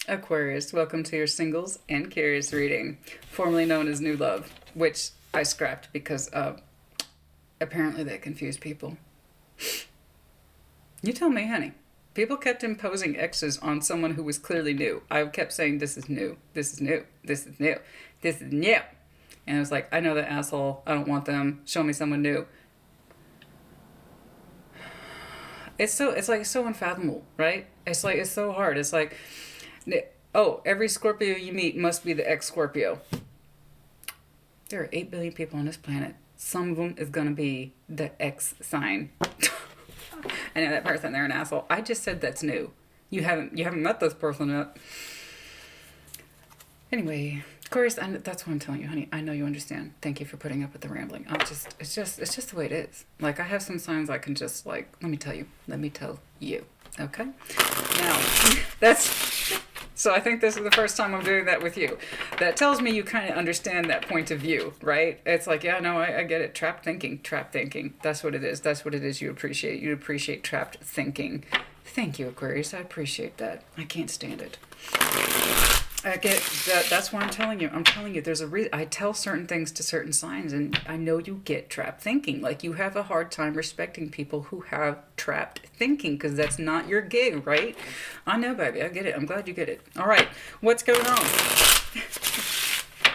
Aquarius, welcome to your singles and curious reading, formerly known as New Love, which I scrapped because apparently that confused people. You tell me, honey. People kept imposing X's on someone who was clearly new. I kept saying, this is new, this is new, this is new, this is new. And I was like, I know that asshole. I don't want them. Show me someone new. It's so unfathomable, right? It's so hard. It's like, oh, every Scorpio you meet must be the ex-Scorpio. There are 8 billion people on this planet. Some of them is going to be the X sign. I know that person, they're an asshole. I just said that's new. You haven't met this person yet. Anyway, Aquarius, that's what I'm telling you, honey. I know you understand. Thank you for putting up with the rambling. It's just the way it is. Like, I have some signs I can just, like, let me tell you. Okay? Now, so I think this is the first time I'm doing that with you. That tells me you kind of understand that point of view, right? It's like, yeah, no, I get it. Trapped thinking. That's what it is. That's what it is you appreciate. You appreciate trapped thinking. Thank you, Aquarius. I appreciate that. I can't stand it. I get that. That's why I'm telling you. There's a reason. I tell certain things to certain signs, and I know you get trapped thinking. Like, you have a hard time respecting people who have trapped thinking, because that's not your gig, right? I know, baby. I get it. I'm glad you get it. All right. What's going on?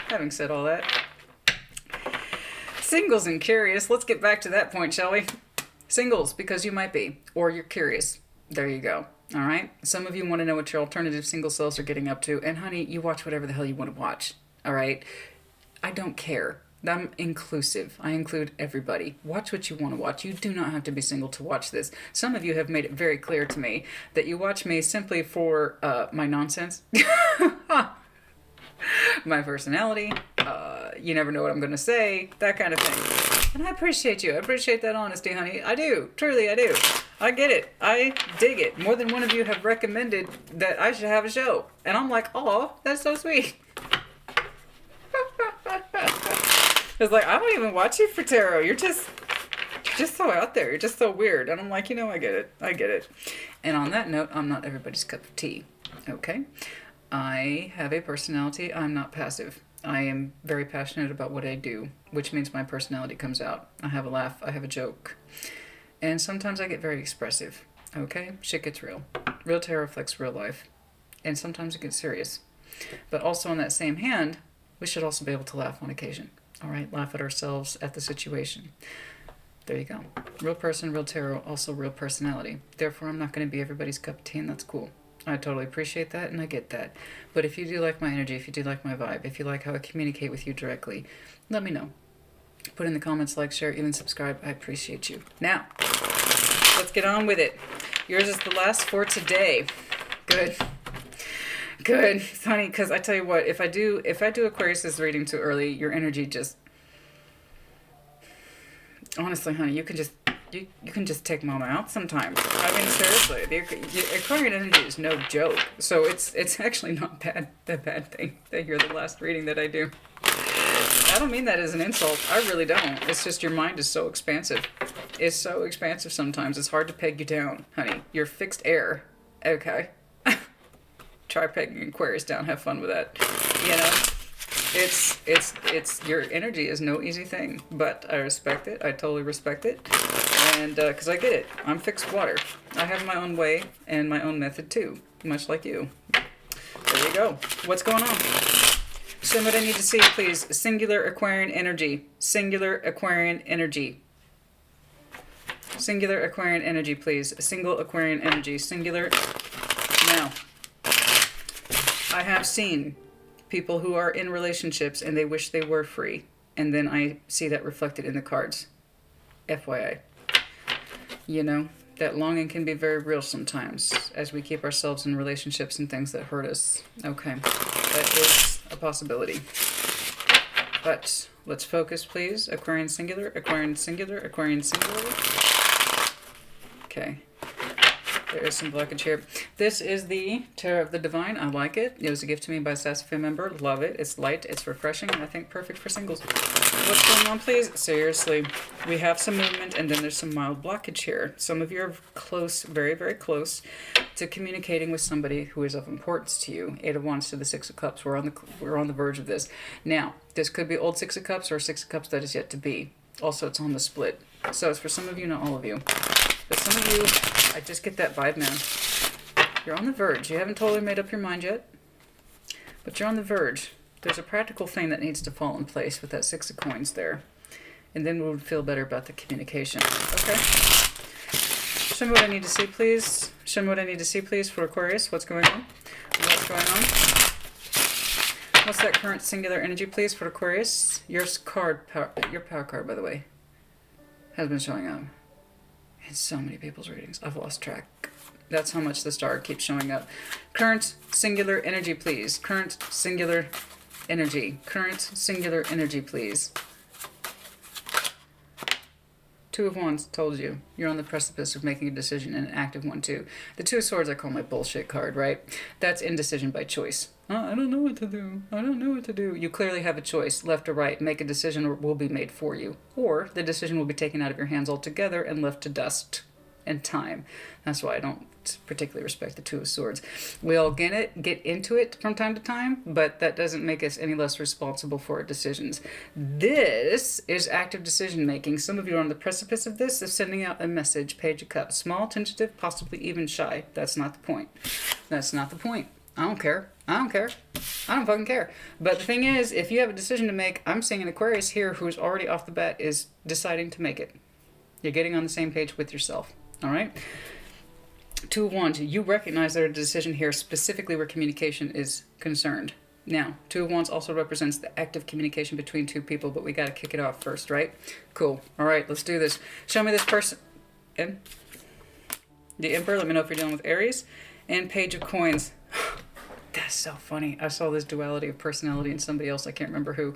Having said all that, singles and curious. Let's get back to that point, shall we? Singles, because you might be, or you're curious. There you go. All right. Some of you want to know what your alternative single selves are getting up to. And honey, you watch whatever the hell you want to watch. All right. I don't care. I'm inclusive. I include everybody. Watch what you want to watch. You do not have to be single to watch this. Some of you have made it very clear to me that you watch me simply for my nonsense, my personality. You never know what I'm going to say. That kind of thing. And I appreciate you. I appreciate that honesty, honey. I do. Truly, I do. I get it. I dig it. More than one of you have recommended that I should have a show. And I'm like, oh, that's so sweet. It's like, I don't even watch you for tarot. You're just so out there. You're just so weird. And I'm like, I get it. I get it. And on that note, I'm not everybody's cup of tea. Okay? I have a personality. I'm not passive. I am very passionate about what I do, which means my personality comes out. I have a laugh. I have a joke. And sometimes I get very expressive. Okay? Shit gets real. Real tarot reflects real life. And sometimes it gets serious. But also on that same hand, we should also be able to laugh on occasion. All right? Laugh at ourselves, at the situation. There you go. Real person, real tarot, also real personality. Therefore, I'm not going to be everybody's cup of tea, and that's cool. I totally appreciate that, and I get that. But if you do like my energy, if you do like my vibe, if you like how I communicate with you directly, let me know. Put in the comments, like, share, even subscribe. I appreciate you. Now, let's get on with it. Yours is the last for today. Good. Good, honey, because I tell you what, if I do Aquarius's reading too early, your energy just... Honestly, honey, you can just take mama out sometimes. I mean, seriously, the Aquarian energy is no joke. So it's actually not a bad thing that you're the last reading that I do. I don't mean that as an insult. I really don't. It's just your mind is so expansive. It's so expansive sometimes. It's hard to peg you down, honey. You're fixed air. Okay. Try pegging Aquarius down. Have fun with that. It's your energy is no easy thing, but I respect it. I totally respect it. And because I get it. I'm fixed water. I have my own way and my own method too, much like you. There you go. What's going on? Show me what I need to see, please. Singular Aquarian energy. Singular Aquarian energy. Singular Aquarian energy, please. Single Aquarian energy. Singular. Now, I have seen people who are in relationships and they wish they were free. And then I see that reflected in the cards. FYI. That longing can be very real sometimes as we keep ourselves in relationships and things that hurt us. Okay. That is a possibility. But let's focus, please. Aquarian singular, Aquarian singular, Aquarian singular. Okay. There is some blockage here. This is the Tarot of the Divine. I like it. It was a gift to me by a Sassy fan member. Love it. It's light. It's refreshing. And I think perfect for singles. What's going on, please? Seriously. We have some movement, and then there's some mild blockage here. Some of you are close, very, very close to communicating with somebody who is of importance to you. 8 of Wands to the 6 of Cups. We're on the verge of this. Now, this could be old 6 of Cups or 6 of Cups that is yet to be. Also, it's on the split. So it's for some of you, not all of you. But some of you, I just get that vibe, man. You're on the verge. You haven't totally made up your mind yet, but you're on the verge. There's a practical thing that needs to fall in place with that 6 of Coins there. And then we'll feel better about the communication. Okay? Show me what I need to see, please. Show me what I need to see, please, for Aquarius. What's going on? What's going on? What's that current singular energy, please, for Aquarius? Your power card, by the way, has been showing up in so many people's readings. I've lost track. That's how much the star keeps showing up. Current singular energy, please. Current singular energy. Current singular energy, please. 2 of Wands told you. You're on the precipice of making a decision, and an active one, too. The 2 of Swords I call my bullshit card, right? That's indecision by choice. I don't know what to do. I don't know what to do. You clearly have a choice, left or right. Make a decision or it will be made for you. Or the decision will be taken out of your hands altogether and left to dust and time. That's why I don't particularly respect the 2 of Swords. We all get into it from time to time, but that doesn't make us any less responsible for our decisions. This is active decision making. Some of you are on the precipice of this, of sending out a message. Page of Cups. Small, tentative, possibly even shy. That's not the point. That's not the point. I don't care. I don't care. I don't fucking care. But the thing is, if you have a decision to make, I'm seeing an Aquarius here who's already off the bat is deciding to make it. You're getting on the same page with yourself. All right? 2 of Wands. You recognize there's a decision here specifically where communication is concerned. Now, 2 of Wands also represents the active communication between 2 people, but we got to kick it off first, right? Cool. All right, let's do this. Show me this person. And the Emperor. Let me know if you're dealing with Aries. And Page of Coins. That's so funny. I saw this duality of personality in somebody else. I can't remember who.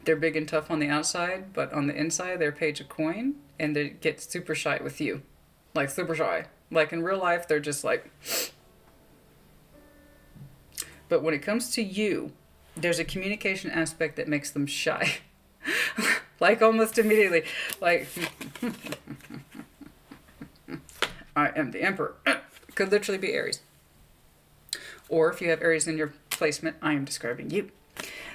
They're big and tough on the outside, but on the inside, they're Page of Coin, and they get super shy with you. Like, super shy. Like, in real life, they're just like... But when it comes to you, there's a communication aspect that makes them shy. Like, almost immediately. Like... I am the Emperor. Could literally be Aries. Or if you have Aries in your placement, I am describing you.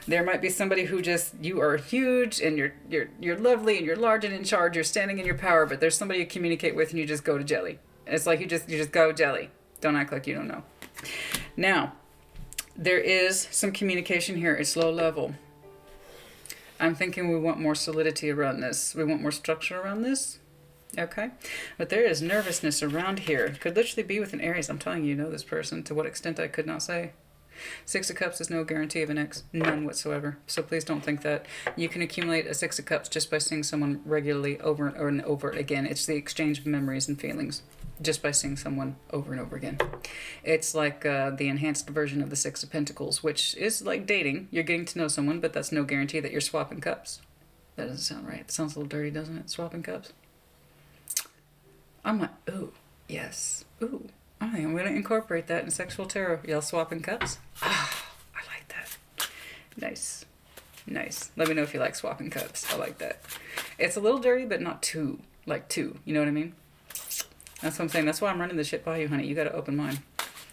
There might be somebody who just, you are huge and you're lovely and you're large and in charge. You're standing in your power, but there's somebody you communicate with and you just go to jelly. It's like you just go jelly. Don't act like you don't know. Now, there is some communication here. It's low level. I'm thinking we want more solidity around this. We want more structure around this. Okay, but there is nervousness around here. Could literally be with an Aries. I'm telling you, you know this person. To what extent I could not say. 6 of Cups is no guarantee of an ex. None whatsoever. So please don't think that. You can accumulate a 6 of Cups just by seeing someone regularly over and over again. It's the exchange of memories and feelings just by seeing someone over and over again. It's like the enhanced version of the 6 of Pentacles, which is like dating. You're getting to know someone, but that's no guarantee that you're swapping cups. That doesn't sound right. It sounds a little dirty, doesn't it? Swapping cups. I'm like, ooh, yes, ooh. I think I'm going to incorporate that in sexual tarot. Y'all swapping cups? Ah, I like that. Nice. Nice. Let me know if you like swapping cups. I like that. It's a little dirty, but not too. Like too. You know what I mean? That's what I'm saying. That's why I'm running this shit by you, honey. You got an open mind.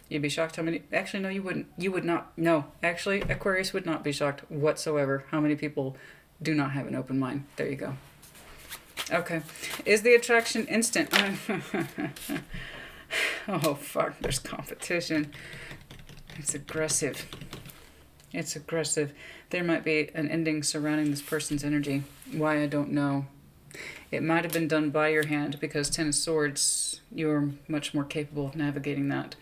You'd be shocked how many... Actually, no, you wouldn't. You would not. No. Actually, Aquarius would not be shocked whatsoever how many people do not have an open mind. There you go. Okay. Is the attraction instant? Oh, fuck. There's competition. It's aggressive. It's aggressive. There might be an ending surrounding this person's energy. Why, I don't know. It might have been done by your hand because 10 of Swords, you're much more capable of navigating that.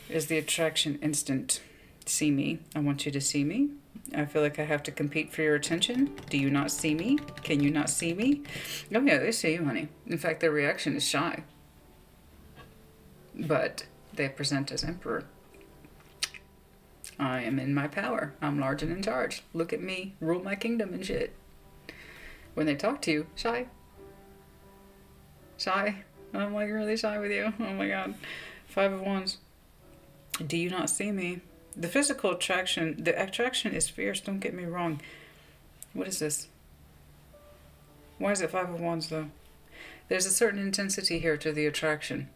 Is the attraction instant? See me. I want you to see me. I feel like I have to compete for your attention. Do you not see me? Can you not see me? Oh yeah, they see you, honey. In fact, their reaction is shy. But they present as Emperor. I am in my power. I'm large and in charge. Look at me, rule my kingdom and shit. When they talk to you, shy. Shy. I'm like really shy with you. Oh my God. Five of Wands. Do you not see me? The physical attraction, the attraction is fierce, don't get me wrong. What is this? Why is it Five of Wands though? There's a certain intensity here to the attraction.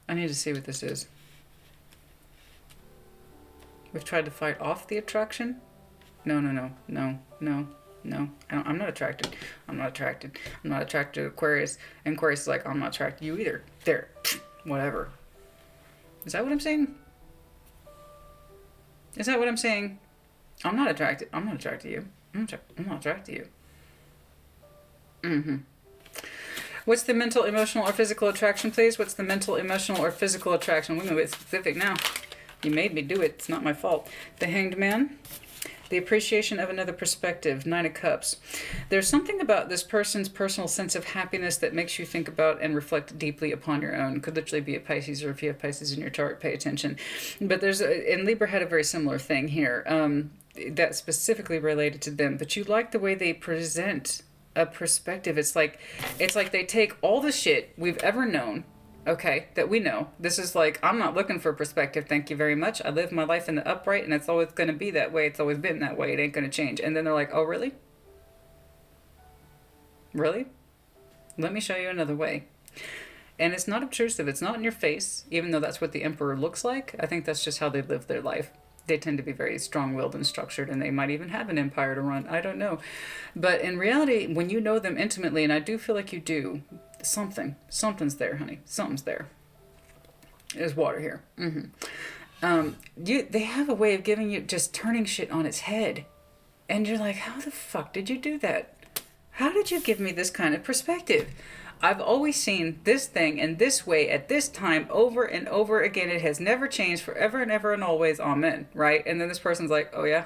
I need to see what this is. We've tried to fight off the attraction. No. I'm not attracted. I'm not attracted. I'm not attracted to Aquarius. And Aquarius is like, I'm not attracted to you either. There. Whatever. Is that what I'm saying? Is that what I'm saying? I'm not attracted. I'm not attracted to you. I'm not attracted to you. Mm-hmm. What's the mental, emotional, or physical attraction, please? What's the mental, emotional, or physical attraction? We're going to get specific now. You made me do it. It's not my fault. The Hanged Man. The appreciation of another perspective. Nine of Cups. There's something about this person's personal sense of happiness that makes you think about and reflect deeply upon your own. Could literally be a Pisces, or if you have Pisces in your chart, pay attention. But and Libra had a very similar thing here that's specifically related to them. But you like the way they present a perspective. It's like they take all the shit we've ever known, okay, that we know. This is like, I'm not looking for perspective, thank you very much. I live my life in the upright, and it's always going to be that way. It's always been that way. It ain't going to change. And then they're like, oh, really? Really? Let me show you another way. And it's not obtrusive. It's not in your face, even though that's what the Emperor looks like. I think that's just how they live their life. They tend to be very strong-willed and structured, and they might even have an empire to run. I don't know. But in reality, when you know them intimately, and I do feel like you do, something's there, honey. Something's there. There's water here. They have a way of giving you, just turning shit on its head. And you're like, how the fuck did you do that? How did you give me this kind of perspective? I've always seen this thing in this way at this time over and over again. It has never changed, forever and ever and always. Amen. Right? And then this person's like, oh yeah,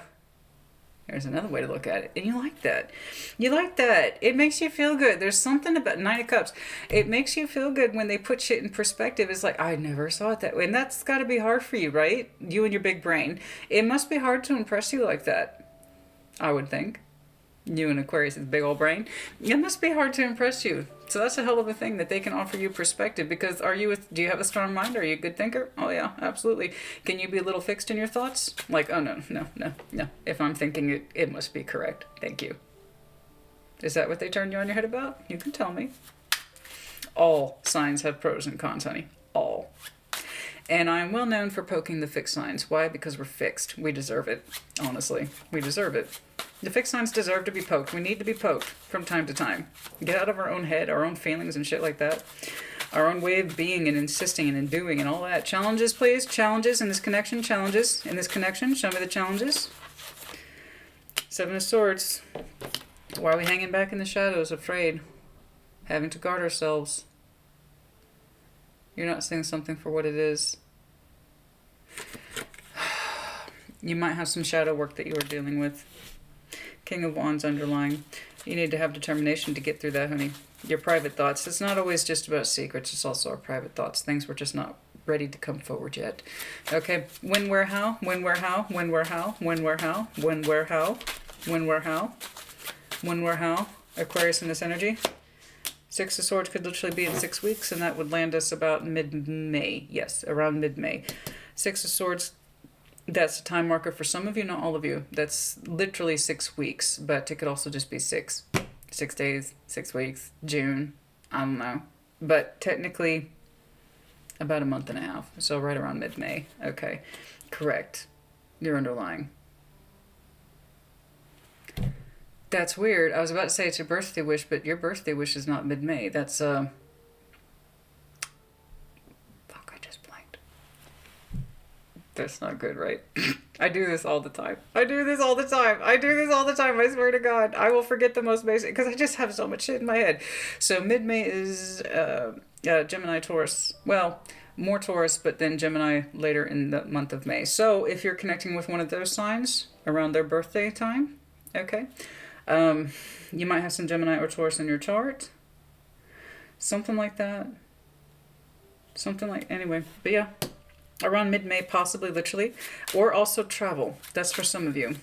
there's another way to look at it. And you like that. You like that. It makes you feel good. There's something about Nine of Cups. It makes you feel good when they put shit in perspective. It's like, I never saw it that way. And that's got to be hard for you, right? You and your big brain. It must be hard to impress you like that, I would think. You and Aquarius' big old brain. It must be hard to impress you. So that's a hell of a thing that they can offer you perspective. Because do you have a strong mind? Are you a good thinker? Oh yeah, absolutely. Can you be a little fixed in your thoughts? Like, oh no. If I'm thinking it, it must be correct. Thank you. Is that what they turned you on your head about? You can tell me. All signs have pros and cons, honey. All. And I'm well known for poking the fixed signs. Why? Because we're fixed. We deserve it. Honestly, we deserve it. The fixed signs deserve to be poked. We need to be poked from time to time. Get out of our own head, our own feelings and shit like that. Our own way of being and insisting and doing and all that. Challenges, please. Challenges in this connection. Challenges in this connection. Show me the challenges. Seven of Swords. Why are we hanging back in the shadows, afraid? Having to guard ourselves. You're not seeing something for what it is. You might have some shadow work that you are dealing with. King of Wands underlying. You need to have determination to get through that, honey. Your private thoughts. It's not always just about secrets. It's also our private thoughts. Things we're just not ready to come forward yet. Okay. When, where, how? When, where, how? When, where, how? When, where, how? When, where, how? When, where, how? When, where, how? Aquarius in this energy. Six of Swords could literally be in 6 weeks, and that would land us about mid-May. Yes, around mid-May. Six of Swords, that's a time marker for some of you, not all of you. That's literally 6 weeks, but it could also just be 6 days, 6 weeks, June, I don't know. But technically, about a month and a half, so right around mid-May. Okay, correct. You're underlying. That's weird. I was about to say it's your birthday wish, but your birthday wish is not mid-May. That's, fuck, I just blanked. That's not good, right? I do this all the time. I do this all the time. I swear to God. I will forget the most basic, because I just have so much shit in my head. So mid-May is Gemini, Taurus. Well, more Taurus, but then Gemini later in the month of May. So if you're connecting with one of those signs around their birthday time, okay, you might have some Gemini or Taurus in your chart. Something like that. Anyway, but yeah. Around mid-May, possibly, literally. Or also travel. That's for some of you.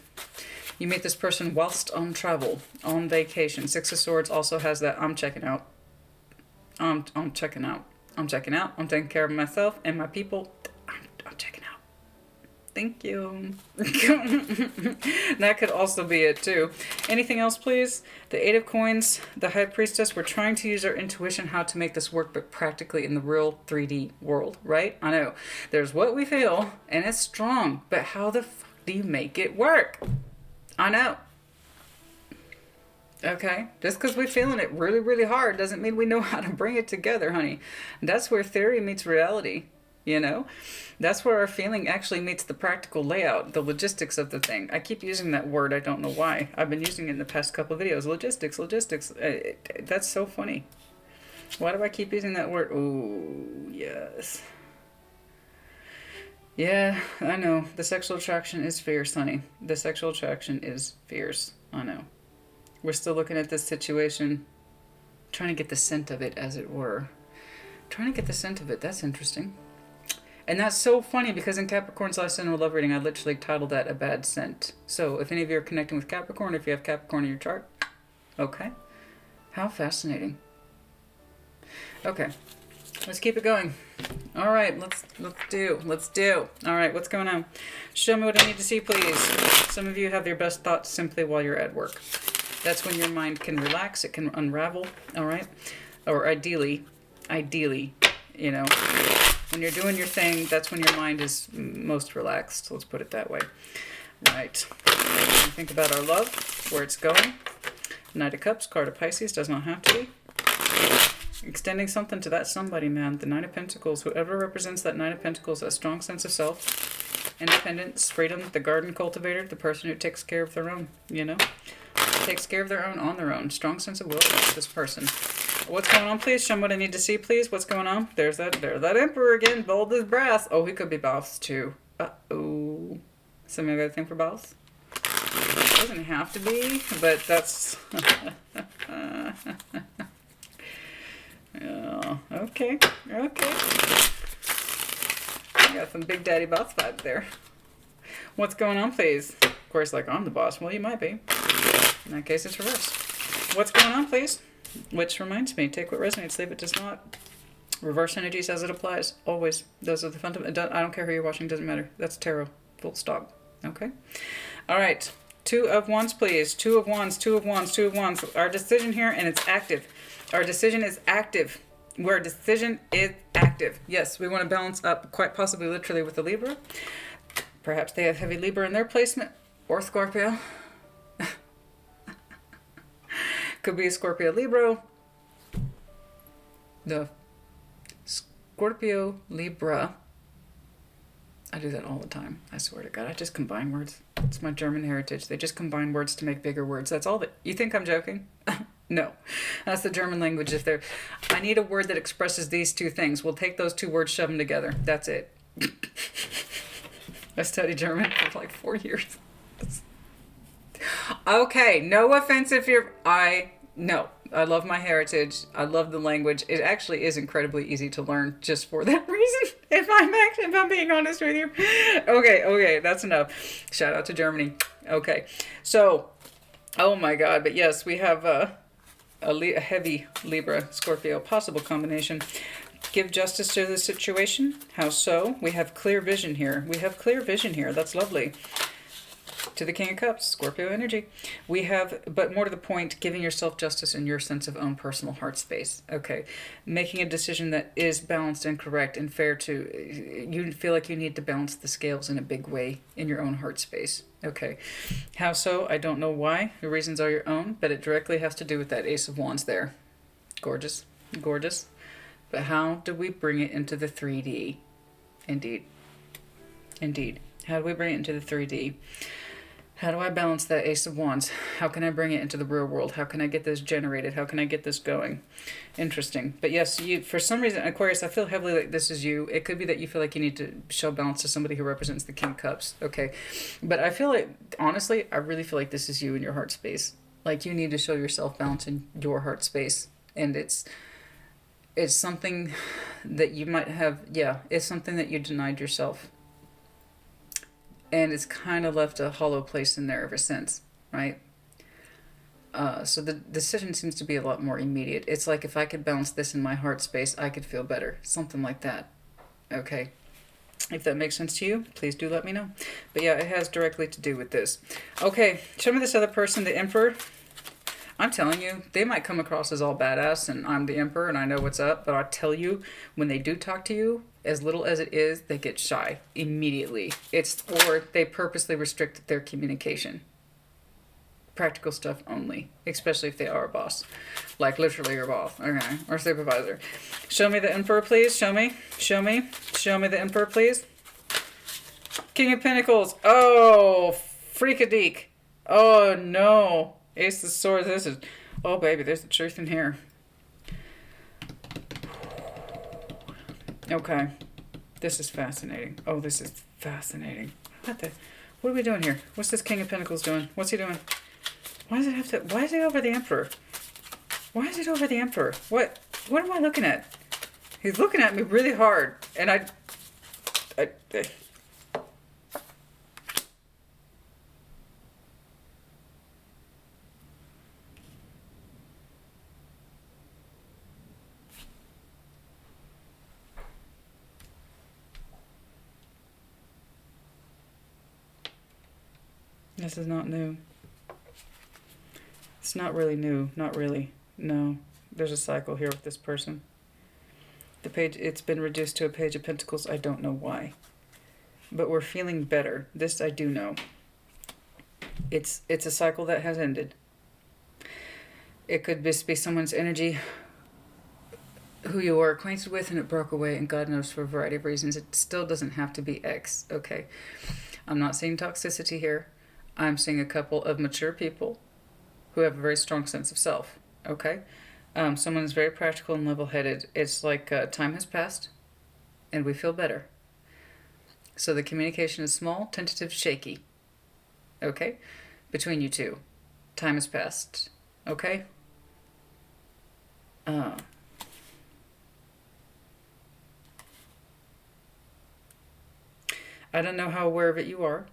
You meet this person whilst on travel, on vacation. Six of Swords also has that I'm checking out. I'm checking out. I'm checking out. I'm taking care of myself and my people. I'm checking out. Thank you. That could also be it too. Anything else, please? The Eight of Coins, the High Priestess. We're trying to use our intuition how to make this work, but practically in the real 3D world, right? I know. There's what we feel, and it's strong, but how the fuck do you make it work? I know. Okay? Just because we're feeling it really, really hard doesn't mean we know how to bring it together, honey. That's where theory meets reality. You know, that's where our feeling actually meets the practical layout, the logistics of the thing. I keep using that word. I don't know why. I've been using it in the past couple of videos. Logistics. That's so funny. Why do I keep using that word? Ooh, yes. Yeah, I know. The sexual attraction is fierce, honey. The sexual attraction is fierce. I know. We're still looking at this situation, trying to get the scent of it, as it were. Trying to get the scent of it. That's interesting. And that's so funny because in Capricorn's last general love reading, I literally titled that A Bad Scent. So if any of you are connecting with Capricorn, if you have Capricorn in your chart, okay. How fascinating. Okay, let's keep it going. All right, let's do. All right, what's going on? Show me what I need to see, please. Some of you have your best thoughts simply while you're at work. That's when your mind can relax, it can unravel, all right? Or ideally, you know, when you're doing your thing, that's when your mind is most relaxed. Let's put it that way. Right. Think about our love, where it's going. Knight of Cups, card of Pisces, does not have to be. Extending something to that somebody, man. The Nine of Pentacles, whoever represents that Nine of Pentacles, a strong sense of self, independence, freedom, the garden cultivator, the person who takes care of their own, you know? Takes care of their own on their own. Strong sense of will about this person. What's going on, please? Show me what I need to see, please. What's going on? There's that Emperor again, bold as brass. Oh, he could be boss too. Uh-oh. Somebody got a thing for boss? Doesn't have to be, but that's... Yeah, okay. You got some Big Daddy boss vibes there. What's going on, please? Of course, like, I'm the boss. Well, you might be. In that case, it's reversed. What's going on, please? Which reminds me, take what resonates, leave it does not. Reverse energies as it applies. Always. Those are the fundamental. I don't care who you're watching. Doesn't matter. That's tarot. Full stop. Okay? All right. Two of Wands, please. Two of Wands. Our decision here, and it's active. Our decision is active. Where decision is active. Yes, we want to balance up, quite possibly literally with the Libra. Perhaps they have heavy Libra in their placement. Or Scorpio. Could be a Scorpio Libra. The Scorpio Libra. I do that all the time. I swear to God. I just combine words. It's my German heritage. They just combine words to make bigger words. That's all that. You think I'm joking? No. That's the German language. If they're, I need a word that expresses these two things. We'll take those two words, shove them together. That's it. I studied German for like 4 years. Okay, no offense if you're... No, I love my heritage. I love the language. It actually is incredibly easy to learn just for that reason, if I'm being honest with you. Okay, that's enough. Shout out to Germany. Okay, so, oh my God, but yes, we have a heavy Libra, Scorpio, possible combination. Give justice to the situation. How so? We have clear vision here. That's lovely. To the King of Cups, Scorpio energy. We have, but more to the point, giving yourself justice in your sense of own personal heart space. Okay. Making a decision that is balanced and correct and fair to, you feel like you need to balance the scales in a big way in your own heart space. Okay. How so? I don't know why. The reasons are your own, but it directly has to do with that Ace of Wands there. Gorgeous. But how do we bring it into the 3D? Indeed. How do we bring it into the 3D? How do I balance that Ace of Wands? How can I bring it into the real world? How can I get this generated? How can I get this going? Interesting. But yes, you, for some reason, Aquarius, I feel heavily like this is you. It could be that you feel like you need to show balance to somebody who represents the King of Cups. Okay. But I feel like, honestly, I really feel like this is you in your heart space. Like you need to show yourself balance in your heart space. And it's something that you might have, it's something that you denied yourself. And it's kind of left a hollow place in there ever since, right? So the decision seems to be a lot more immediate. It's like if I could bounce this in my heart space, I could feel better. Something like that. Okay. If that makes sense to you, please do let me know. But yeah, it has directly to do with this. Okay, show me this other person, the Emperor. I'm telling you, they might come across as all badass and I'm the Emperor and I know what's up, but I tell you, when they do talk to you, as little as it is, they get shy immediately. Or they purposely restrict their communication. Practical stuff only, especially if they are a boss. Like literally your boss, okay, or supervisor. Show me the Emperor, please. Show me the Emperor, please. King of Pentacles. Oh, freakadeek. Oh no. Ace of Swords. This is, oh baby, there's the truth in here. Okay, this is fascinating. Oh, this is fascinating. What are we doing here? What's this King of Pentacles doing? What's he doing? Why does it have to, why is he over the Emperor? Why is it over the Emperor? What am I looking at? He's looking at me really hard. And I this is not new. It's not really new. Not really. No. There's a cycle here with this person. The page, it's been reduced to a Page of Pentacles. I don't know why. But we're feeling better. This I do know. It's a cycle that has ended. It could just be someone's energy who you were acquainted with and it broke away, and God knows for a variety of reasons. It still doesn't have to be X. Okay. I'm not seeing toxicity here. I'm seeing a couple of mature people who have a very strong sense of self, okay? Someone is very practical and level-headed. It's like time has passed, and we feel better. So the communication is small, tentative, shaky, okay? Between you two. Time has passed, okay? I don't know how aware of it you are.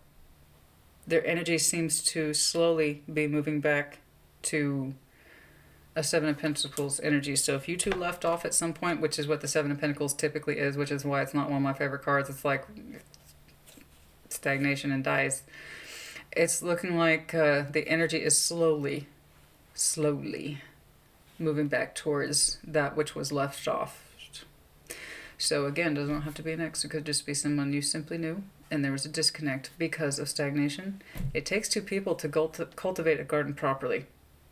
Their energy seems to slowly be moving back to a Seven of Pentacles energy. So if you two left off at some point, which is what the Seven of Pentacles typically is, which is why it's not one of my favorite cards, it's like stagnation and dies. It's looking like the energy is slowly moving back towards that which was left off. So again, doesn't have to be an ex. It could just be someone you simply knew, and there was a disconnect because of stagnation. It takes two people to cultivate a garden properly.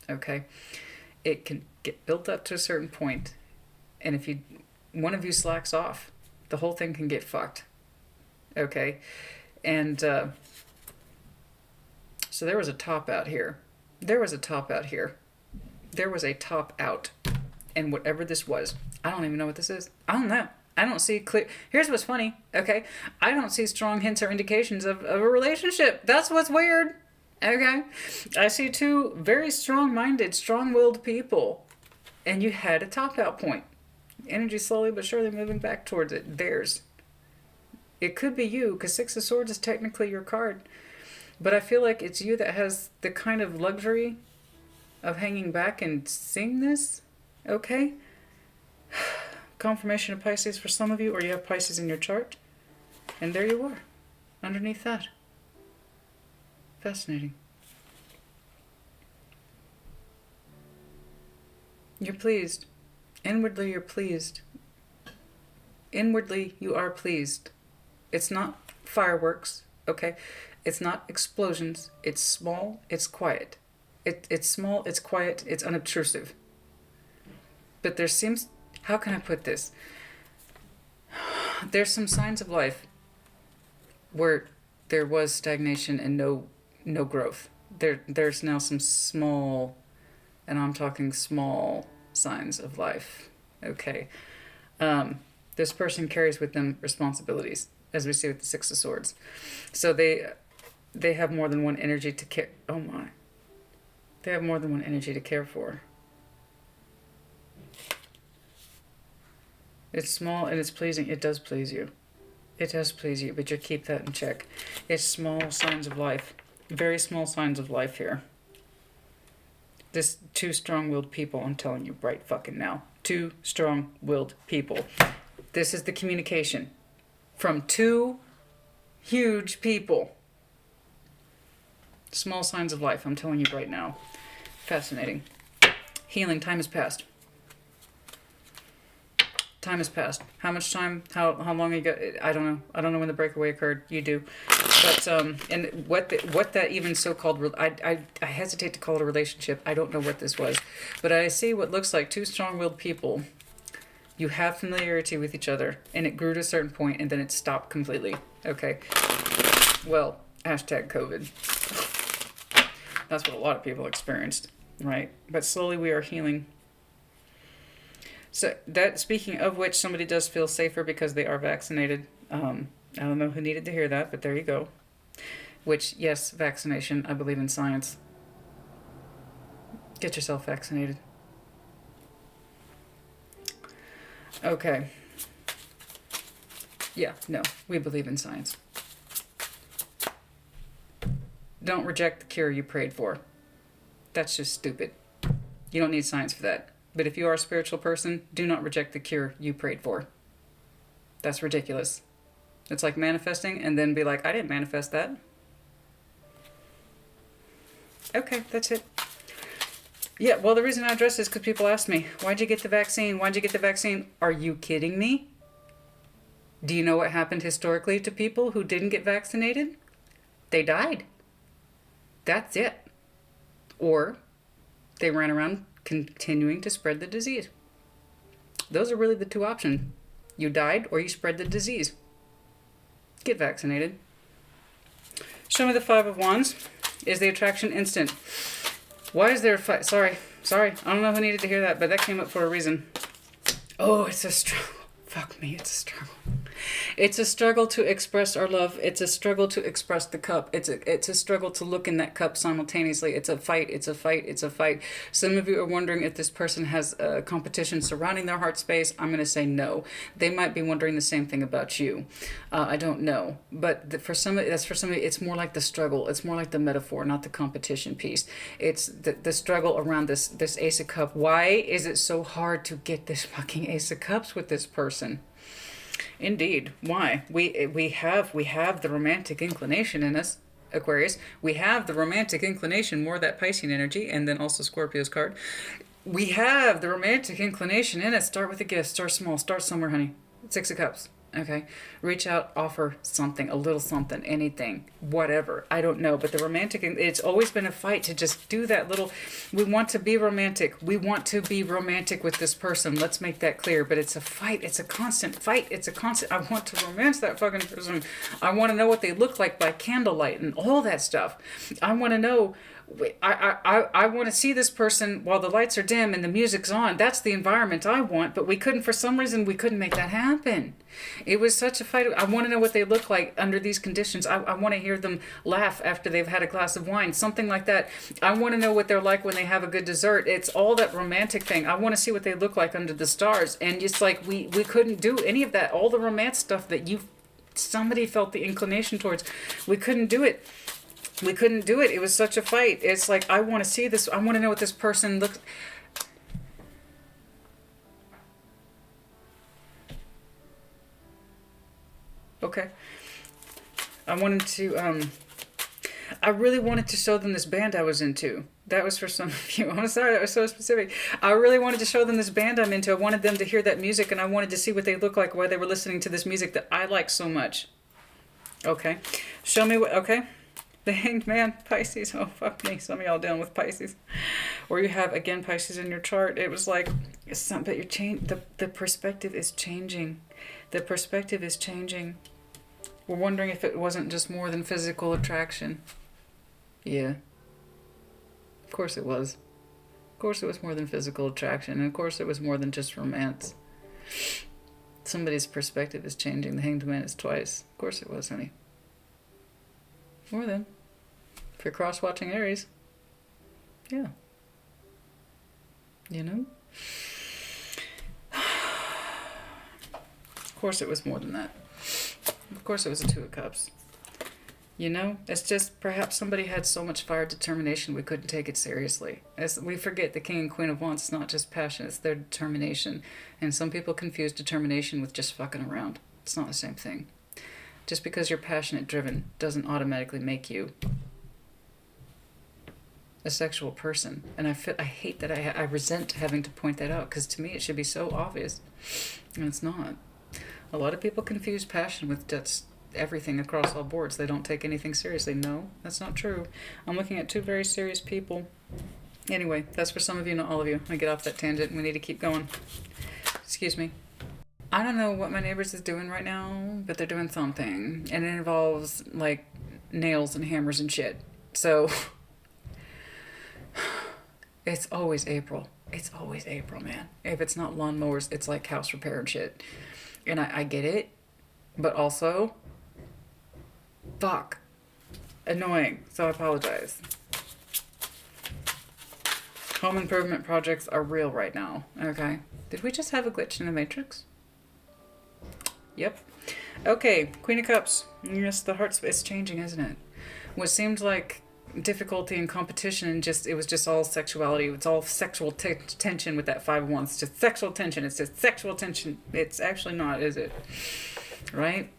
Okay, it can get built up to a certain point, and if one of you slacks off, the whole thing can get fucked. Okay, and so there was a top out here. There was a top out, and whatever this was, I don't even know what this is. I don't know. I don't see clear. Here's what's funny. Okay, I don't see strong hints or indications of a relationship. That's what's weird. Okay, I see two very strong-minded, strong-willed people, and you had a top-out point. Energy slowly but surely moving back towards it. Theirs. It could be you, because Six of Swords is technically your card, but I feel like it's you that has the kind of luxury of hanging back and seeing this. Okay. Confirmation of Pisces for some of you, or you have Pisces in your chart, and there you are, underneath that. Fascinating. You're pleased. Inwardly, you're pleased. Inwardly, you are pleased. It's not fireworks, okay? It's not explosions. It's small, it's quiet. It's small, it's quiet, it's unobtrusive. But there seems... How can I put this? There's some signs of life where there was stagnation and no growth. There's now some small, and I'm talking small, signs of life. Okay. This person carries with them responsibilities, as we see with the Six of Swords. So they have more than one energy to care. Oh my. They have more than one energy to care for. It's small and it's pleasing. It does please you. It does please you, but you keep that in check. It's small signs of life. Very small signs of life here. This two strong-willed people, I'm telling you right fucking now. Two strong-willed people. This is the communication from two huge people. Small signs of life, I'm telling you right now. Fascinating. Healing, time has passed. Time has passed. How much time? How long ago? I don't know. I don't know when the breakaway occurred. You do. But and what that even so-called, I hesitate to call it a relationship. I don't know what this was, but I see what looks like two strong-willed people. You have familiarity with each other, and it grew to a certain point, and then it stopped completely. Okay. Well, hashtag COVID. That's what a lot of people experienced, right? But slowly we are healing. So that, speaking of which, somebody does feel safer because they are vaccinated. I don't know who needed to hear that, but there you go. Which, yes, vaccination. I believe in science. Get yourself vaccinated. Okay. Yeah, no, we believe in science. Don't reject the cure you prayed for. That's just stupid. You don't need science for that. But if you are a spiritual person, do not reject the cure you prayed for. That's ridiculous. It's like manifesting and then be like, I didn't manifest that. Okay, that's it. Yeah, well, the reason I address this is because people ask me, why'd you get the vaccine? Why'd you get the vaccine? Are you kidding me? Do you know what happened historically to people who didn't get vaccinated? They died. That's it. Or they ran around continuing to spread the disease. Those are really the two options. You died or you spread the disease. Get vaccinated. Show me the Five of Wands. Is the attraction instant? Why is there a fight? Sorry. I don't know who needed to hear that, but that came up for a reason. Oh, it's a struggle. Fuck me, it's a struggle. It's a struggle to express our love. It's a struggle to express the cup. It's a struggle to look in that cup simultaneously. It's a fight. Some of you are wondering if this person has a competition surrounding their heart space. I'm going to say no. They might be wondering the same thing about you. I don't know. But for somebody, it's more like the struggle. It's more like the metaphor, not the competition piece. It's the struggle around this Ace of Cups. Why is it so hard to get this fucking Ace of Cups with this person? Indeed. Why? We have the romantic inclination in us, Aquarius. We have the romantic inclination, more that Piscean energy, and then also Scorpio's card. We have the romantic inclination in us. Start with a gift. Start small. Start somewhere, honey. Six of Cups. Okay, reach out, offer something, a little something, anything, whatever. I don't know, but the romantic, it's always been a fight to just do that little, we want to be romantic. We want to be romantic with this person. Let's make that clear, but it's a fight. It's a constant fight. It's a constant, I want to romance that fucking person. I want to know what they look like by candlelight and all that stuff. I want to know, I want to see this person while the lights are dim and the music's on. That's the environment I want, but for some reason, we couldn't make that happen. It was such a fight. I want to know what they look like under these conditions. I want to hear them laugh after they've had a glass of wine, something like that. I want to know what they're like when they have a good dessert. It's all that romantic thing. I want to see what they look like under the stars. And just like we couldn't do any of that. All the romance stuff that somebody felt the inclination towards, we couldn't do it. We couldn't do it. It was such a fight. It's like, I want to see this. I want to know what this person looks. Okay. I really wanted to show them this band I was into. That was for some of you. I'm sorry, that was so specific. I really wanted to show them this band I'm into. I wanted them to hear that music, and I wanted to see what they look like while they were listening to this music that I like so much. Okay. Show me what, okay. The Hanged Man, Pisces. Oh, fuck me. Some of y'all dealing with Pisces. Or you have, again, Pisces in your chart. It was like, but the perspective is changing. The perspective is changing. We're wondering if it wasn't just more than physical attraction. Yeah. Of course it was. Of course it was more than physical attraction. And of course it was more than just romance. Somebody's perspective is changing. The Hanged Man is twice. Of course it was, honey. More than. If you're cross-watching Aries. Yeah. You know? Of course it was more than that. Of course it was a Two of Cups. You know, it's just perhaps somebody had so much fire determination we couldn't take it seriously. As we forget, the King and Queen of Wands is not just passion, it's their determination. And some people confuse determination with just fucking around. It's not the same thing. Just because you're passionate driven doesn't automatically make you a sexual person. And I hate that I resent having to point that out, because to me it should be so obvious. And it's not. A lot of people confuse passion with just everything across all boards. They don't take anything seriously. No, that's not true. I'm looking at two very serious people. Anyway, that's for some of you, not all of you. I get off that tangent and we need to keep going. Excuse me. I don't know what my neighbors is doing right now, but they're doing something. And it involves, like, nails and hammers and shit. So, it's always April. It's always April, man. If it's not lawnmowers, it's like house repair and shit. And I get it, but also, fuck, annoying. So I apologize. Home improvement projects are real right now. Okay. Did we just have a glitch in the Matrix? Yep. Okay, Queen of Cups. Yes, the heart's, it's changing, isn't it? What seemed like difficulty and competition, and it was just all sexuality. It's all sexual tension with that Five of Wands. It's just sexual tension. It's just sexual tension. It's actually not, is it? Right?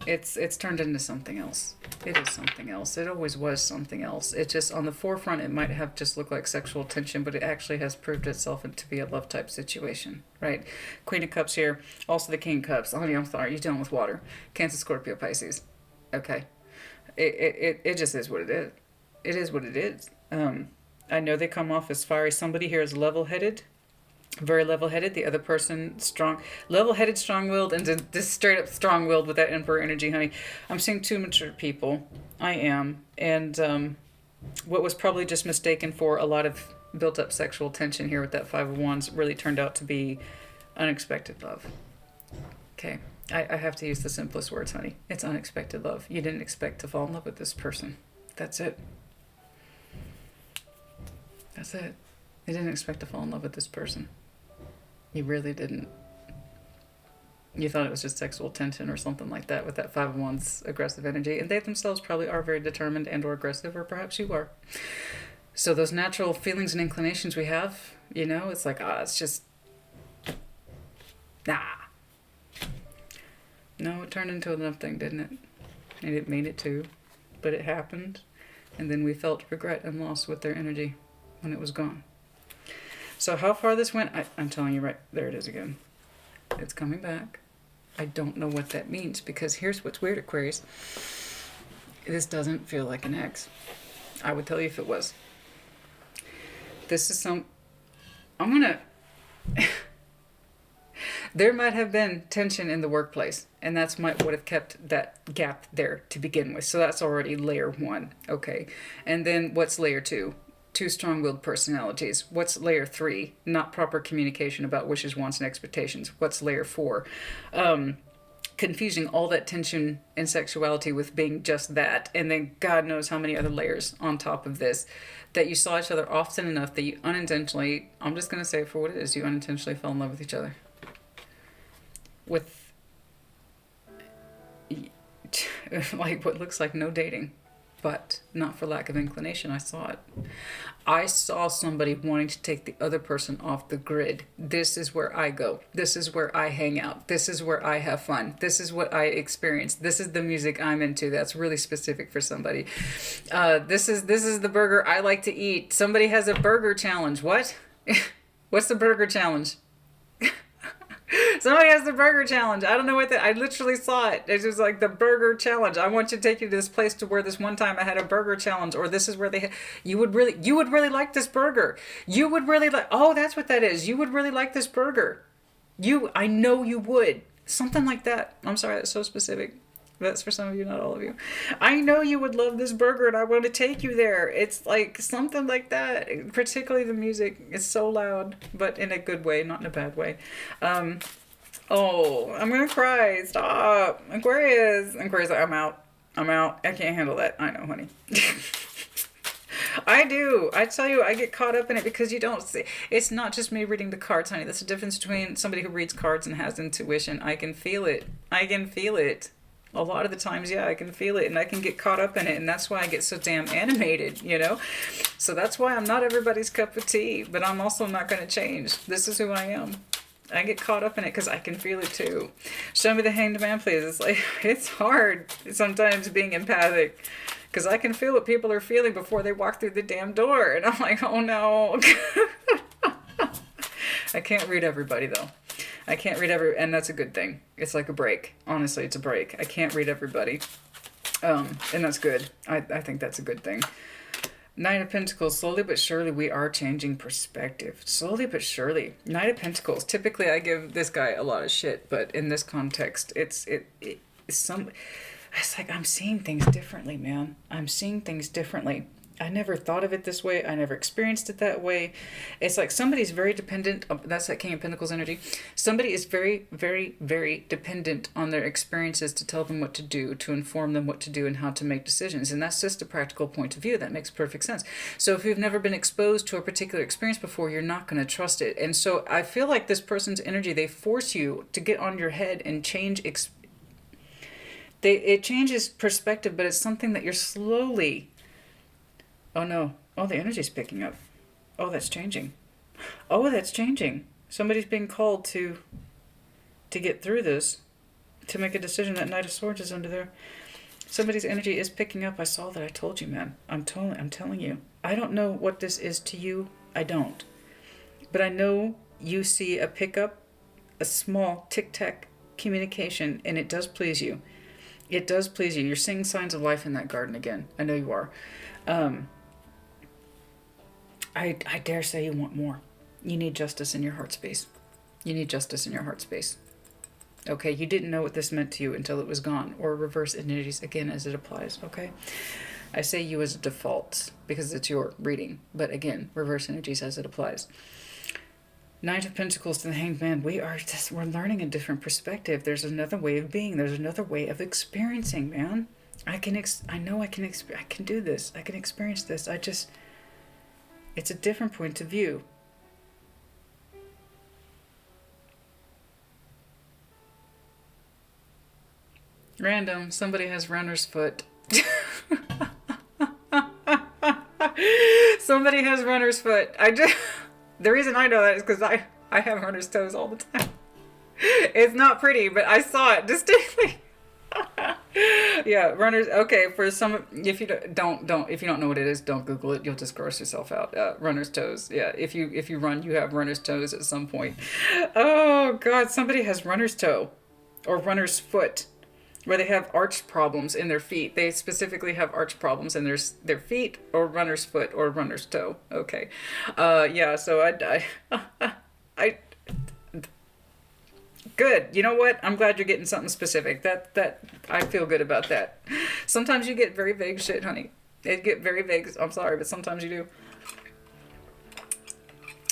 It's turned into something else. It is something else. It always was something else. It just, on the forefront, it might have just looked like sexual tension, but it actually has proved itself to be a love type situation, right? Queen of Cups here. Also the King of Cups. Honey, I'm sorry. You're dealing with water. Cancer, Scorpio, Pisces. Okay. It just is what it is. It is what it is. I know they come off as fiery. Somebody here is level-headed. Very level-headed. The other person strong, level-headed, strong-willed, and just straight up strong-willed with that Emperor energy, honey. I'm seeing two mature people. I am. And what was probably just mistaken for a lot of built-up sexual tension here with that Five of Wands really turned out to be unexpected love. Okay. I have to use the simplest words, honey. It's unexpected love. You didn't expect to fall in love with this person. That's it. That's it. You didn't expect to fall in love with this person. You really didn't. You thought it was just sexual tension or something like that with that Five of Wands aggressive energy. And they themselves probably are very determined and or aggressive, or perhaps you are. So those natural feelings and inclinations we have, you know, it's like, it's just, nah. No, it turned into a love thing, didn't it? And it made it too. But it happened. And then we felt regret and loss with their energy when it was gone. So how far this went, I'm telling you right, there it is again. It's coming back. I don't know what that means, because here's what's weird, Aquarius. This doesn't feel like an ex. I would tell you if it was. This is I'm gonna... There might have been tension in the workplace, and that's would have kept that gap there to begin with. So that's already layer one. Okay. And then what's layer two? Two strong-willed personalities. What's layer three? Not proper communication about wishes, wants, and expectations. What's layer four? Confusing all that tension and sexuality with being just that. And then God knows how many other layers on top of this, that you saw each other often enough that you unintentionally, I'm just going to say it for what it is, you unintentionally fell in love with each other. With like what looks like no dating, but not for lack of inclination. I saw it. I saw somebody wanting to take the other person off the grid. This is where I go. This is where I hang out. This is where I have fun. This is what I experience. This is the music I'm into. That's really specific for somebody. This is the burger I like to eat. Somebody has a burger challenge. What? What's the burger challenge? Somebody has the burger challenge. I don't know what that. I literally saw it. It was like the burger challenge. I want to take you to this place to where this one time I had a burger challenge, or this is where you would really like this burger. You would really like. Oh, that's what that is. You would really like this burger. I know you would. Something like that. I'm sorry, that's so specific. That's for some of you, not all of you. I know you would love this burger, and I want to take you there. It's like something like that. Particularly the music is so loud, but in a good way, not in a bad way. Oh, I'm gonna cry. Stop, Aquarius. Aquarius, I'm out. I can't handle that. I know, honey. I do. I tell you, I get caught up in it because you don't see. It's not just me reading the cards, honey. That's the difference between somebody who reads cards and has intuition. I can feel it. I can feel it. A lot of the times, yeah, I can feel it and I can get caught up in it. And that's why I get so damn animated, you know? So that's why I'm not everybody's cup of tea, but I'm also not going to change. This is who I am. I get caught up in it because I can feel it too. Show me the Hanged Man, please. It's like, it's hard sometimes being empathic because I can feel what people are feeling before they walk through the damn door. And I'm like, oh no. I can't read everybody though. I can't read and that's a good thing. It's like a break. Honestly, it's a break. I can't read everybody. And that's good. I think that's a good thing. Knight of Pentacles, slowly but surely we are changing perspective. Slowly but surely. Knight of Pentacles, typically I give this guy a lot of shit, but in this context, it's like I'm seeing things differently, man. I'm seeing things differently. I never thought of it this way. I never experienced it that way. It's like somebody's very dependent. That's that King of Pentacles energy. Somebody is very, very, very dependent on their experiences to tell them what to do, to inform them what to do and how to make decisions. And that's just a practical point of view. That makes perfect sense. So if you've never been exposed to a particular experience before, you're not going to trust it. And so I feel like this person's energy, they force you to get on your head and change it changes perspective, but it's something that you're slowly... Oh no. Oh, the energy's picking up. Oh, that's changing. Oh, that's changing. Somebody's being called to get through this, to make a decision. That Knight of Swords is under there. Somebody's energy is picking up. I saw that. I told you, man. I'm telling you. I don't know what this is to you. I don't. But I know you see a pickup, a small tic-tac communication, and it does please you. It does please you. You're seeing signs of life in that garden again. I know you are. I dare say you want more. You need justice in your heart space. You need justice in your heart space. Okay, you didn't know what this meant to you until it was gone, or reverse energies again as it applies, okay? I say you as a default because it's your reading, but again, reverse energies as it applies. Knight of Pentacles to the Hanged Man. We're learning a different perspective. There's another way of being. There's another way of experiencing, man. I can do this. I can experience this. It's a different point of view. Random. Somebody has runner's foot. Somebody has runner's foot. The reason I know that is because I have runner's toes all the time. It's not pretty, but I saw it distinctly. Yeah, runners. Okay, for some, if you don't know what it is, don't Google it. You'll just gross yourself out. Runner's toes. Yeah, if you run, you have runner's toes at some point. Oh God, somebody has runner's toe, or runner's foot, where they have arch problems in their feet. They specifically have arch problems in their feet, or runner's foot, or runner's toe. Okay, yeah. So I good. You know what? I'm glad you're getting something specific. That I feel good about that. Sometimes you get very vague shit, honey. It get very vague. I'm sorry, but sometimes you do.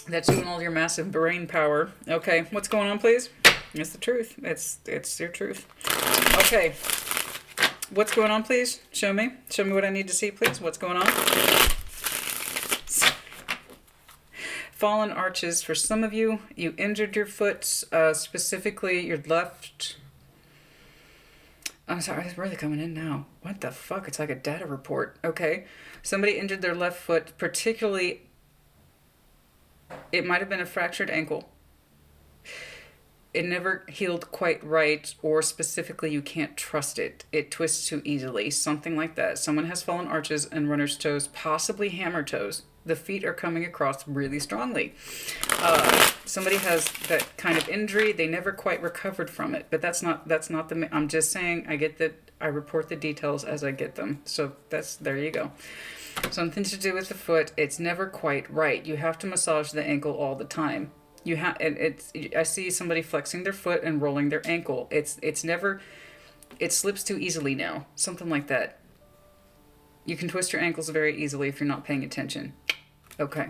That's you and all your massive brain power. Okay, what's going on, please? It's the truth. It's your truth. Okay. What's going on, please? Show me. Show me what I need to see, please. What's going on? Fallen arches. For some of you, you injured your foot, specifically your left. I'm sorry, it's really coming in now. What the fuck? It's like a data report. Okay. Somebody injured their left foot, particularly, it might have been a fractured ankle. It never healed quite right, or specifically you can't trust it. It twists too easily, something like that. Someone has fallen arches and runner's toes, possibly hammer toes. The feet are coming across really strongly. Somebody has that kind of injury. They never quite recovered from it, but that's not the, I'm just saying, I report the details as I get them. So there you go. Something to do with the foot. It's never quite right. You have to massage the ankle all the time. I see somebody flexing their foot and rolling their ankle. It slips too easily now. Something like that. You can twist your ankles very easily if you're not paying attention. Okay.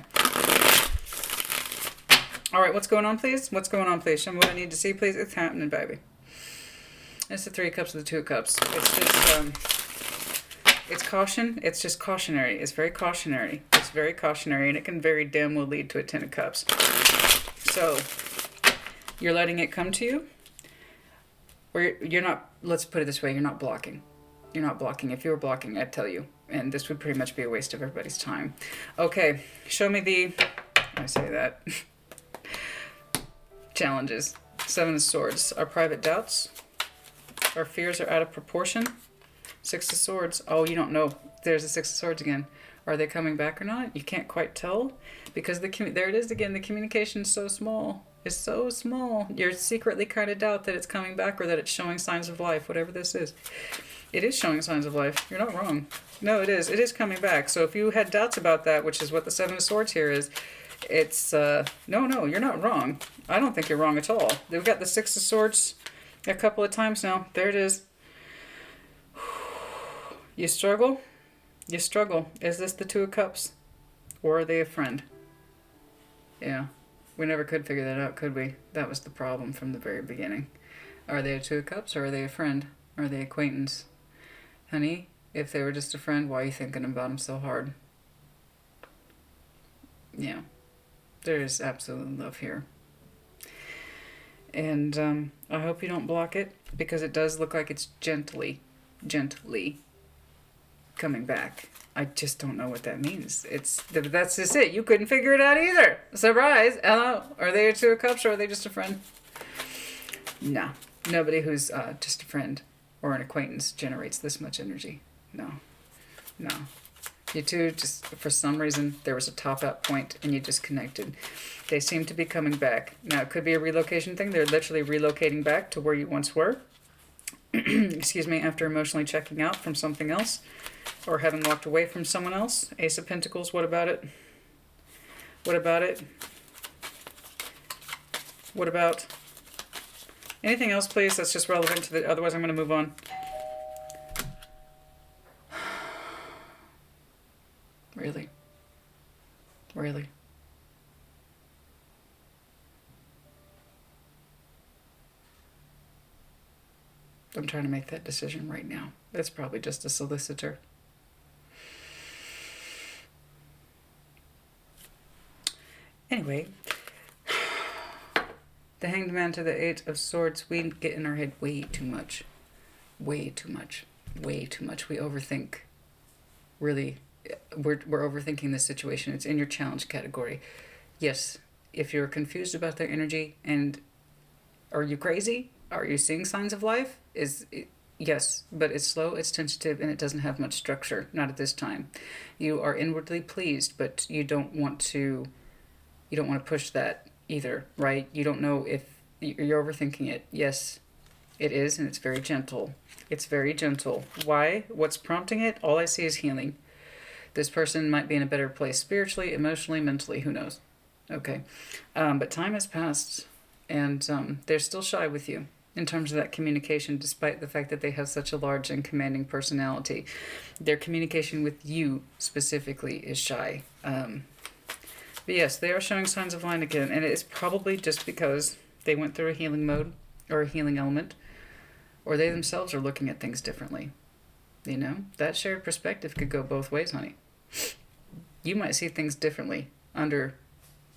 All right, what's going on, please? What's going on, please? Show me what I need to see, please. It's happening, baby. It's the 3 of Cups with the 2 of Cups. It's just, it's caution. It's just cautionary. It's very cautionary. It's very cautionary, and it can very damn well lead to a 10 of Cups. So, you're letting it come to you. Or you're not, let's put it this way, you're not blocking. You're not blocking. If you were blocking, I'd tell you. And this would pretty much be a waste of everybody's time. Okay, show me the, I say that, challenges. Seven of Swords. Our private doubts. Our fears are out of proportion. Six of Swords. Oh, you don't know. There's the Six of Swords again. Are they coming back or not? You can't quite tell. Because there it is again. The communication is so small. It's so small. You're secretly kind of doubt that it's coming back or that it's showing signs of life, whatever this is. It is showing signs of life. You're not wrong. No, it is. It is coming back. So if you had doubts about that, which is what the Seven of Swords here is, it's, no, you're not wrong. I don't think you're wrong at all. We've got the Six of Swords a couple of times now. There it is. You struggle? You struggle. Is this the Two of Cups? Or are they a friend? Yeah. We never could figure that out, could we? That was the problem from the very beginning. Are they a Two of Cups or are they a friend? Are they acquaintance? Honey, if they were just a friend, why are you thinking about them so hard? Yeah. There is absolute love here. And I hope you don't block it, because it does look like it's gently coming back. I just don't know what that means. That's just it. You couldn't figure it out either. Surprise. Hello. Are they a Two of Cups or are they just a friend? No. Nobody who's just a friend or an acquaintance generates this much energy. No. No. You two, just for some reason, there was a top-out point and you disconnected. They seem to be coming back. Now, it could be a relocation thing. They're literally relocating back to where you once were. Excuse me, after emotionally checking out from something else or having walked away from someone else. Ace of Pentacles, what about it? What about it? What about anything else, please, that's just relevant to the, otherwise I'm going to move on. Really? Really? I'm trying to make that decision right now. That's probably just a solicitor. Anyway, the Hanged Man to the Eight of Swords, we get in our head way too much. Way too much. Way too much. We overthink. Really, we're overthinking this situation. It's in your challenge category. Yes, if you're confused about their energy and are you crazy? Are you seeing signs of life? Yes, but it's slow, it's tentative, and it doesn't have much structure. Not at this time. You are inwardly pleased, but you don't want to push that either, right? You don't know if you're overthinking it. Yes, it is, and it's very gentle. It's very gentle. Why? What's prompting it? All I see is healing. This person might be in a better place spiritually, emotionally, mentally. Who knows? Okay. But time has passed, and they're still shy with you in terms of that communication, despite the fact that they have such a large and commanding personality. Their communication with you specifically is shy. But yes, they are showing signs of line again, and it's probably just because they went through a healing mode or a healing element, or they themselves are looking at things differently. You know, that shared perspective could go both ways, honey. You might see things differently under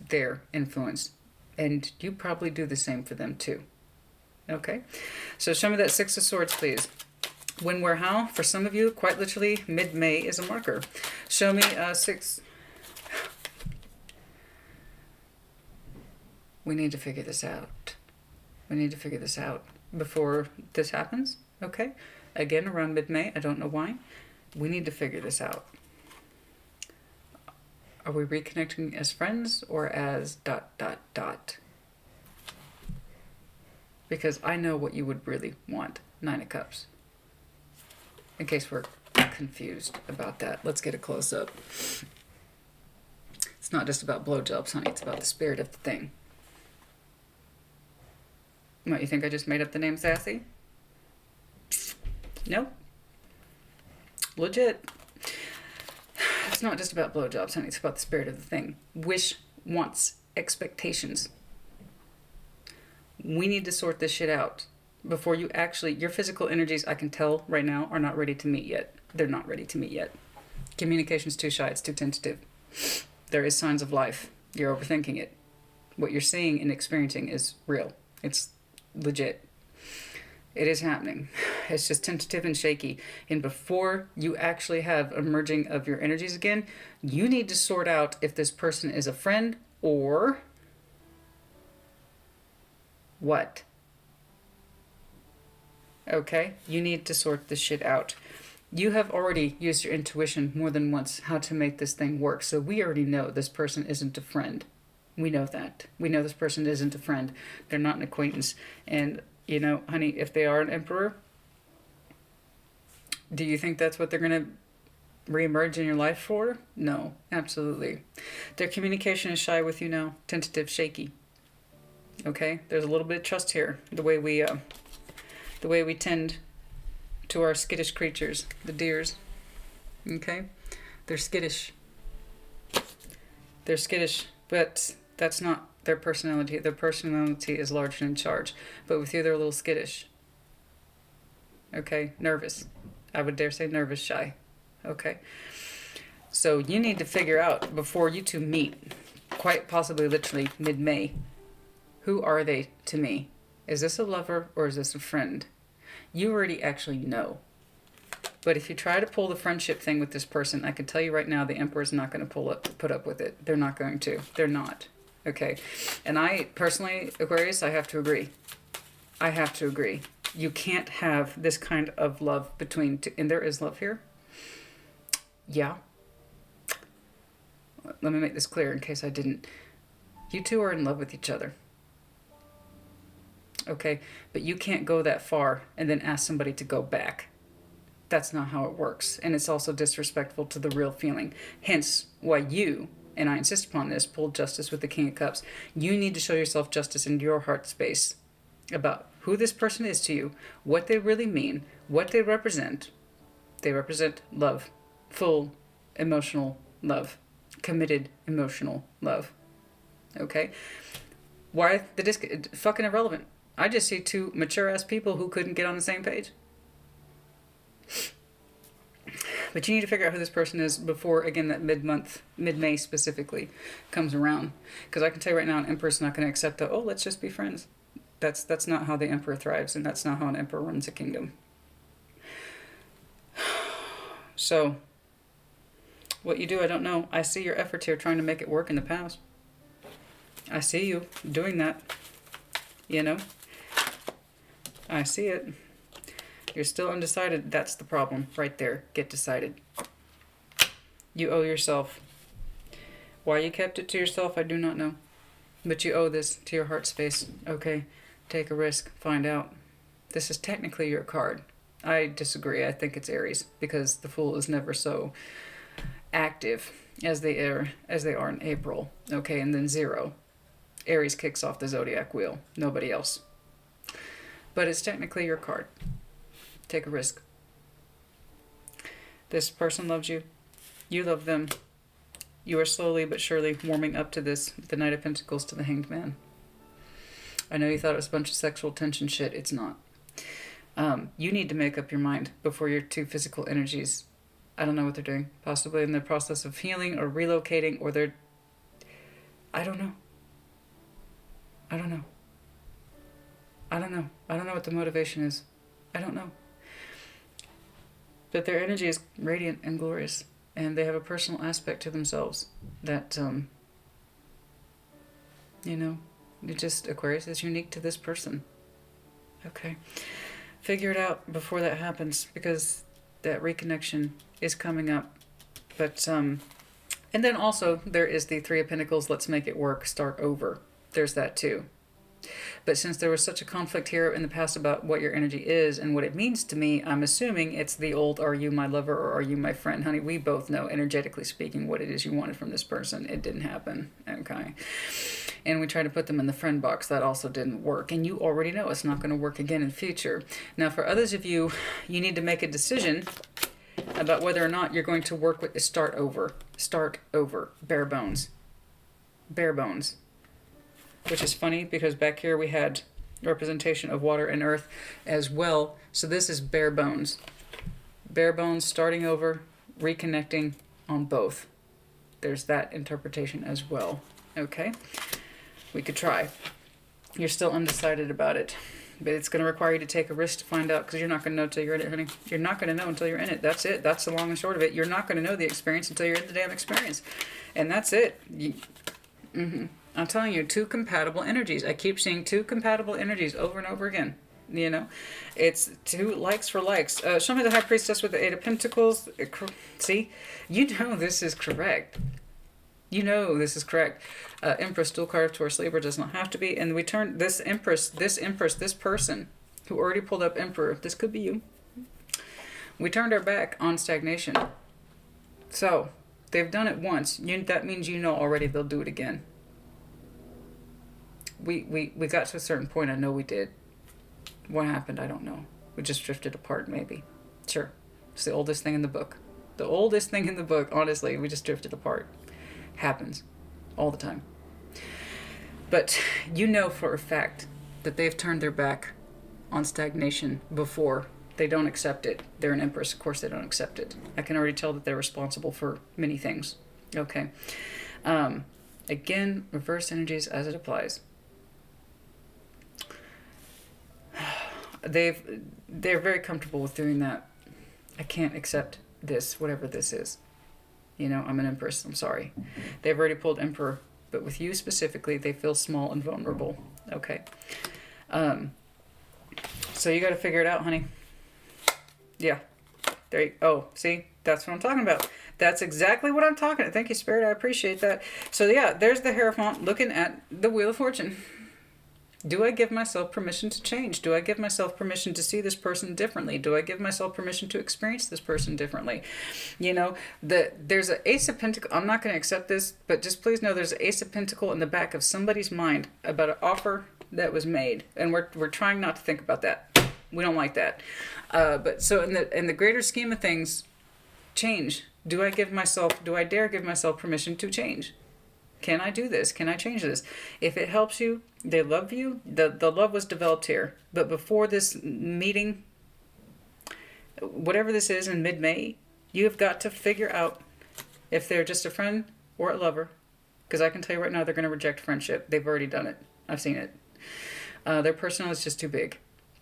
their influence, and you probably do the same for them too. Okay, so show me that Six of Swords, please. When, where, how? For some of you, quite literally, mid-May is a marker. Show me six. We need to figure this out. We need to figure this out before this happens, okay? Again, around mid-May, I don't know why. We need to figure this out. Are we reconnecting as friends or as ... Because I know what you would really want. Nine of Cups. In case we're confused about that, let's get a close-up. It's not just about blowjobs, honey. It's about the spirit of the thing. What, you think I just made up the name Sassy? No. Legit. It's not just about blowjobs, honey. It's about the spirit of the thing. Wish, wants, expectations. We need to sort this shit out before you actually... Your physical energies, I can tell right now, are not ready to meet yet. They're not ready to meet yet. Communication's too shy. It's too tentative. There is signs of life. You're overthinking it. What you're seeing and experiencing is real. It's legit. It is happening. It's just tentative and shaky. And before you actually have a merging of your energies again, you need to sort out if this person is a friend or what. Okay? You need to sort this shit out. You have already used your intuition more than once how to make this thing work. So we already know this person isn't a friend. We know that. We know this person isn't a friend. They're not an acquaintance. And, you know, honey, if they are an emperor, do you think that's what they're going to reemerge in your life for? No, absolutely. Their communication is shy with you now. Tentative, shaky. Okay? There's a little bit of trust here. The way we tend to our skittish creatures, the deers. Okay? They're skittish. They're skittish, but that's not their personality. Their personality is large and in charge. But with you, they're a little skittish. Okay? Nervous. I would dare say nervous, shy. Okay? So you need to figure out, before you two meet, quite possibly literally mid-May, who are they to me? Is this a lover or is this a friend? You already actually know. But if you try to pull the friendship thing with this person, I can tell you right now the Emperor's not going to put up with it. They're not going to. They're not. Okay? And I, personally, Aquarius, I have to agree. I have to agree. You can't have this kind of love between two. And there is love here? Yeah. Let me make this clear in case I didn't. You two are in love with each other. Okay, but you can't go that far and then ask somebody to go back. That's not how it works. And it's also disrespectful to the real feeling. Hence why you, and I insist upon this, pulled justice with the King of Cups. You need to show yourself justice in your heart space about who this person is to you, what they really mean, what they represent. They represent love, full emotional love, committed emotional love. Okay? Why the fucking irrelevant. I just see two mature-ass people who couldn't get on the same page. But you need to figure out who this person is before, again, that mid-month, mid-May specifically, comes around. Because I can tell you right now, an emperor's not going to accept that, oh, let's just be friends. That's not how the emperor thrives, and that's not how an emperor runs a kingdom. So, what you do, I don't know. I see your efforts here trying to make it work in the past. I see you doing that. You know? I see it. You're still undecided. That's the problem right there. Get decided. You owe yourself. Why you kept it to yourself, I do not know. But you owe this to your heart space. Okay, take a risk. Find out. This is technically your card. I disagree. I think it's Aries because the Fool is never so active as they are in April. Okay, and then 0. Aries kicks off the zodiac wheel. Nobody else. But it's technically your card. Take a risk. This person loves you. You love them. You are slowly but surely warming up to this. The Knight of Pentacles to the Hanged Man. I know you thought it was a bunch of sexual tension shit. It's not. You need to make up your mind before your two physical energies, I don't know what they're doing. Possibly in the process of healing or relocating, or they're... I don't know. I don't know. I don't know. I don't know what the motivation is. I don't know. But their energy is radiant and glorious. And they have a personal aspect to themselves that, you know, Aquarius is unique to this person. Okay. Figure it out before that happens, because that reconnection is coming up. But, and then also there is the 3 of Pentacles, let's make it work, start over. There's that too. But since there was such a conflict here in the past about what your energy is and what it means to me, I'm assuming it's the old, are you my lover or are you my friend? Honey, we both know, energetically speaking, what it is you wanted from this person. It didn't happen. Okay. And we tried to put them in the friend box. That also didn't work. And you already know it's not going to work again in the future. Now, for others of you, you need to make a decision about whether or not you're going to work with the start over. Start over. Bare bones. Bare bones. Which is funny because back here we had representation of water and earth as well. So this is bare bones. Bare bones, starting over, reconnecting on both. There's that interpretation as well. Okay? We could try. You're still undecided about it. But it's going to require you to take a risk to find out, because you're not going to know until you're in it, honey. You're not going to know until you're in it. That's it. That's the long and short of it. You're not going to know the experience until you're in the damn experience. And that's it. I'm telling you, two compatible energies. I keep seeing two compatible energies over and over again. You know, it's two likes for likes. Show me the High Priestess with the Eight of Pentacles. See, you know this is correct. You know this is correct. Empress, dual card of Taurus, Libra, does not have to be. And we turn this Empress, this person who already pulled up Emperor, this could be you. We turned our back on stagnation. So, they've done it once. That means you know already they'll do it again. We got to a certain point, I know we did. What happened, I don't know. We just drifted apart, maybe. Sure. It's the oldest thing in the book. The oldest thing in the book, honestly, we just drifted apart. Happens all the time. But you know for a fact that they've turned their back on stagnation before. They don't accept it. They're an Empress, of course they don't accept it. I can already tell that they're responsible for many things. Okay. Again, reverse energies as it applies. They're very comfortable with doing that. I can't accept this, whatever this is. You know, I'm an Empress, I'm sorry. They've already pulled Emperor, but with you specifically, they feel small and vulnerable. Okay. So you got to figure it out, honey. Yeah. There you go. Oh, see? That's what I'm talking about. That's exactly what I'm talking about. Thank you, Spirit. I appreciate that. So yeah, there's the Hierophant looking at the Wheel of Fortune. Do I give myself permission to change? Do I give myself permission to see this person differently? Do I give myself permission to experience this person differently? You know, there's an Ace of Pentacles. I'm not going to accept this, but just please know there's an Ace of Pentacles in the back of somebody's mind about an offer that was made. And we're trying not to think about that. We don't like that. But so in the greater scheme of things, change. Do I dare give myself permission to change? Can I do this? Can I change this? If it helps you, they love you. The love was developed here. But before this meeting, whatever this is in mid-May, you have got to figure out if they're just a friend or a lover. Because I can tell you right now, they're going to reject friendship. They've already done it. I've seen it. Their personal is just too big.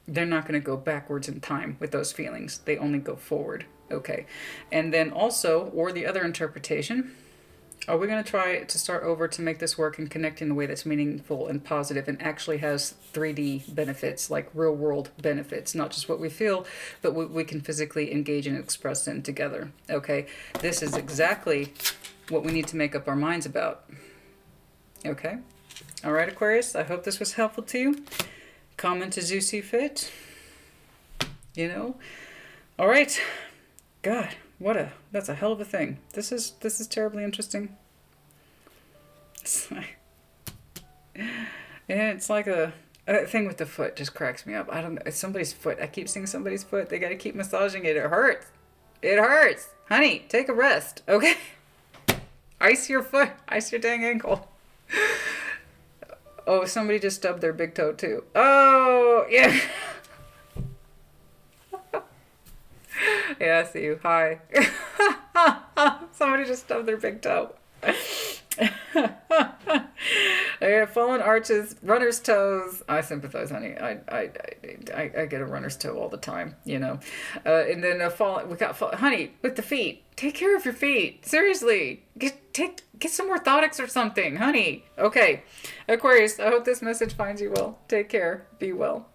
They're not going to go backwards in time with those feelings. They only go forward. Okay. And then also, or the other interpretation, are we going to try to start over to make this work and connect in a way that's meaningful and positive and actually has 3D benefits, like real world benefits, not just what we feel, but what we can physically engage and express in together. Okay, this is exactly what we need to make up our minds about. Okay, all right, Aquarius, I hope this was helpful to you. Comment as you see fit. You know, all right. God. That's a hell of a thing. This is terribly interesting. It's like a thing with the foot just cracks me up. I don't know. It's somebody's foot. I keep seeing somebody's foot. They got to keep massaging it. It hurts. It hurts. Honey, take a rest. Okay? Ice your foot. Ice your dang ankle. Oh, somebody just stubbed their big toe too. Oh, yeah. Yeah, I see you. Hi. Somebody just stubbed their big toe. Fallen arches, runner's toes. I sympathize, honey. I get a runner's toe all the time, you know. And then honey, with the feet. Take care of your feet. Seriously. Get some orthotics or something, honey. Okay. Aquarius, I hope this message finds you well. Take care. Be well.